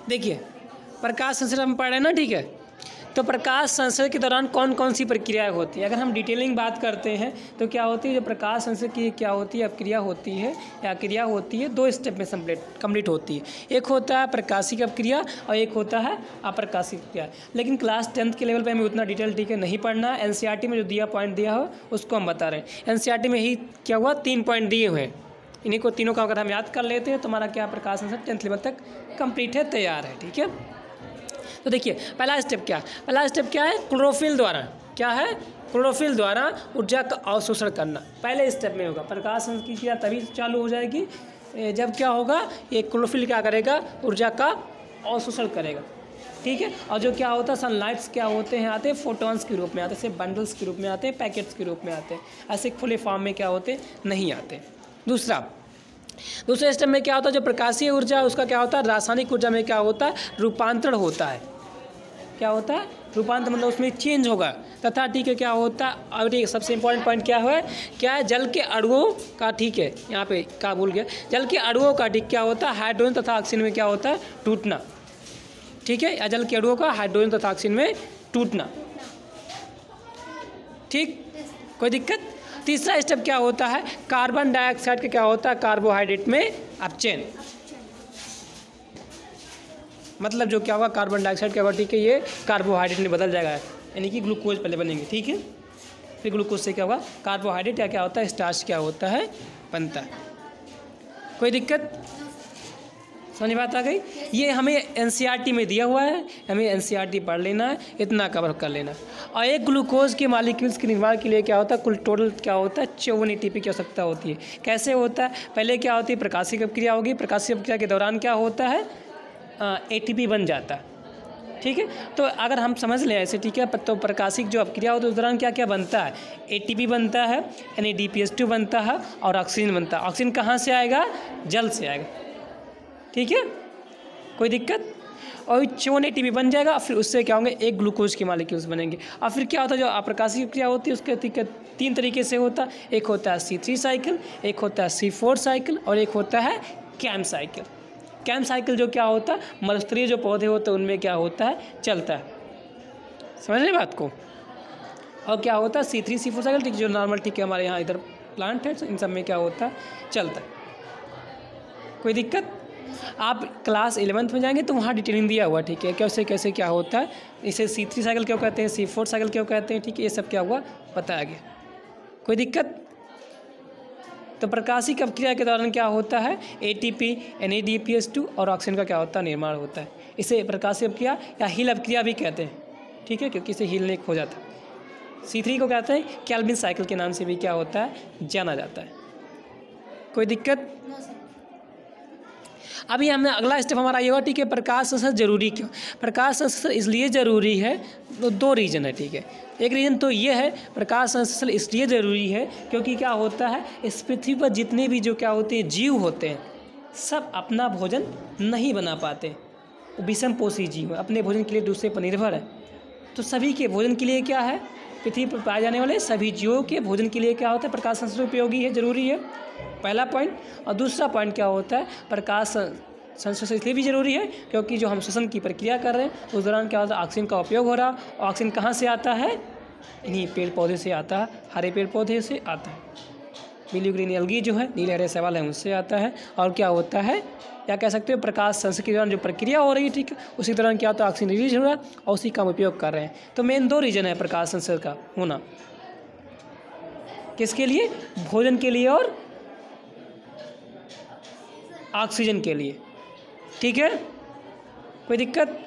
देखिए प्रकाश संश्लेषण हम पढ़ रहे हैं ना, ठीक है। तो प्रकाश संश्लेषण के दौरान कौन कौन सी प्रक्रियाएं होती है, अगर हम डिटेलिंग बात करते हैं तो क्या होती है, जो प्रकाश संश्लेषण की क्या होती है, अपक्रिया होती है या क्रिया होती है, दो स्टेप में कंप्लीट होती है। एक होता है प्रकाशिक अपक्रिया और एक होता है अप्रकाशिक अपक्रिया। लेकिन क्लास 10th के लेवल पे हमें उतना डिटेल ठीक है नहीं पढ़ना। एनसीईआरटी में जो दिया पॉइंट दिया हो उसको हम बता रहे हैं। एनसीईआरटी में ही क्या हुआ, 3 पॉइंट दिए हुए हैं, इन्हीं को तीनों का अगर हम याद कर लेते हैं तो हमारा क्या प्रकाश संश्लेषण 10th लेवल तक कंप्लीट है, तैयार है, ठीक है। तो देखिए पहला स्टेप क्या है, क्लोरोफिल द्वारा, क्या है, क्लोरोफिल द्वारा ऊर्जा का अवशोषण करना पहले स्टेप में होगा। प्रकाश संश्लेषण की क्रिया तभी चालू हो जाएगी जब क्या होगा, ये क्लोरोफिल क्या करेगा, ऊर्जा का अवशोषण करेगा, ठीक है। और जो क्या होता है, सनलाइट्स क्या होते हैं, आते हैं फोटॉन्स के रूप में आते हैं, सिर्फ बंडल्स के रूप में आते हैं, पैकेट्स के रूप में आते हैं, ऐसे खुले फॉर्म में क्या होते नहीं आते। दूसरे स्टेप में क्या होता है, जो प्रकाशीय ऊर्जा है उसका क्या होता है, रासायनिक ऊर्जा में क्या होता है, रूपांतरण होता है। क्या होता है, रूपांतर मतलब उसमें चेंज होगा तथा, ठीक है, क्या होता है। और एक सबसे इंपॉर्टेंट पॉइंट क्या है, जल के अणुओं का, ठीक है, यहाँ पे क्या भूल गया, जल के अणुओं का ठीक क्या होता है, हाइड्रोजन तथा ऑक्सीजन में क्या होता है, टूटना, ठीक है, या जल के अणुओं का हाइड्रोजन तथा ऑक्सीजन में टूटना, ठीक, कोई दिक्कत। तीसरा स्टेप क्या होता है, कार्बन डाइऑक्साइड का क्या होता है, कार्बोहाइड्रेट में अपचयन, मतलब जो क्या होगा, कार्बन डाइऑक्साइड क्या होगा, ठीक है, ये कार्बोहाइड्रेट में बदल जाएगा, यानी कि ग्लूकोज पहले बनेंगे, ठीक है, फिर ग्लूकोज से क्या होगा, कार्बोहाइड्रेट या क्या होता है, स्टार्च क्या होता है, बनता है। कोई दिक्कत, समझ बात आ गई। ये हमें एनसीईआरटी में दिया हुआ है, हमें एनसीईआरटी पढ़ लेना है, इतना कवर कर लेना है। और एक ग्लूकोज के मॉलिक्यूल्स के निर्माण के लिए क्या होता है, कुल टोटल क्या होता है, 54 एटीपी की आवश्यकता होती है। कैसे होता है, पहले क्या होती है, प्रकाशिक अपक्रिया होगी, प्रकाशिक अपक्रिया के दौरान क्या होता है, एटीपी बन जाता है, ठीक है। तो अगर हम समझ लें ऐसे, ठीक है, तो प्रकाशिक जो अपक्रिया होती है उस दौरान क्या क्या बनता है, एटीपी बनता है, NADPH2 बनता है और ऑक्सीजन बनता है। ऑक्सीजन कहाँ से आएगा, जल से आएगा, ठीक है, कोई दिक्कत। और 54 एटीपी बन जाएगा, फिर उससे क्या होंगे, एक ग्लूकोज के मॉलिक्यूल्स बनेंगे। और फिर क्या होता है, जो अप्रकाशिक क्रिया होती है उसके 3 तरीके से होता है, एक होता है C3 साइकिल, एक होता है C4 साइकिल और एक होता है कैम साइकिल। कैम साइकिल जो क्या होता है, मलस्तरीय जो पौधे होते हैं उनमें क्या होता है, चलता है, समझ रहे बात को। और क्या होता है, C3 C4 साइकिल, ठीक, जो नॉर्मल, ठीक है, हमारे यहाँ इधर प्लांट है, इन सब में क्या होता है, चलता है, कोई दिक्कत। आप क्लास 11th में जाएंगे तो वहाँ डिटेलिंग दिया हुआ, ठीक है, कैसे कैसे क्या होता है, इसे C3 साइकिल क्यों कहते हैं, C4 साइकिल क्यों कहते हैं, ठीक है, ये सब क्या हुआ बताया गया, कोई दिक्कत। तो प्रकाशिक अपक्रिया के दौरान क्या होता है, ATP, NADPH2 और ऑक्सीजन का क्या होता है, निर्माण होता है। इसे प्रकाशिक अपक्रिया या हील अपक्रिया भी कहते हैं, ठीक है, क्योंकि इसे हील नहीं हो जाता। C3 को कहते हैं कैल्विन साइकिल के नाम से भी क्या होता है, जाना जाता है, कोई दिक्कत। अभी हमने अगला स्टेप हमारा ये होगा, ठीक है, प्रकाश संश्लेषण जरूरी क्यों। प्रकाश संश्लेषण इसलिए ज़रूरी है, तो 2 रीज़न है, ठीक है। एक रीज़न तो ये है, प्रकाश संश्लेषण इसलिए ज़रूरी है क्योंकि क्या होता है, इस पृथ्वी पर जितने भी जो क्या होते हैं जीव होते हैं, सब अपना भोजन नहीं बना पाते, विषमपोषी जीव अपने भोजन के लिए दूसरे पर निर्भर है। तो सभी के भोजन के लिए क्या है, पृथ्वी पर पाए जाने वाले सभी जीवों के भोजन के लिए क्या होता है, प्रकाश संश्लेषण उपयोगी है, ज़रूरी है, पहला पॉइंट। और दूसरा पॉइंट क्या होता है, प्रकाश संश्लेषण इसलिए भी ज़रूरी है क्योंकि जो हम श्वसन की प्रक्रिया कर रहे हैं उस दौरान क्या होता है, ऑक्सीजन का उपयोग हो रहा है। ऑक्सीजन कहाँ से आता है, इन्हीं पेड़ पौधे से आता है, हरे पेड़ पौधे से आता है, ब्लू ग्रीन एल्गी जो है, नीले हरे शैवाल है, उनसे आता है। और क्या होता है, क्या कह सकते हो, प्रकाश संश्लेषण के दौरान जो प्रक्रिया हो रही है, ठीक है, उसी दौरान क्या होता है, ऑक्सीजन रिलीज हो रहा है और उसी का हम उपयोग कर रहे हैं। तो मेन 2 रीज़न है प्रकाश संश्लेषण का होना, किसके लिए, भोजन के लिए और ऑक्सीजन के लिए, ठीक है, कोई दिक्कत।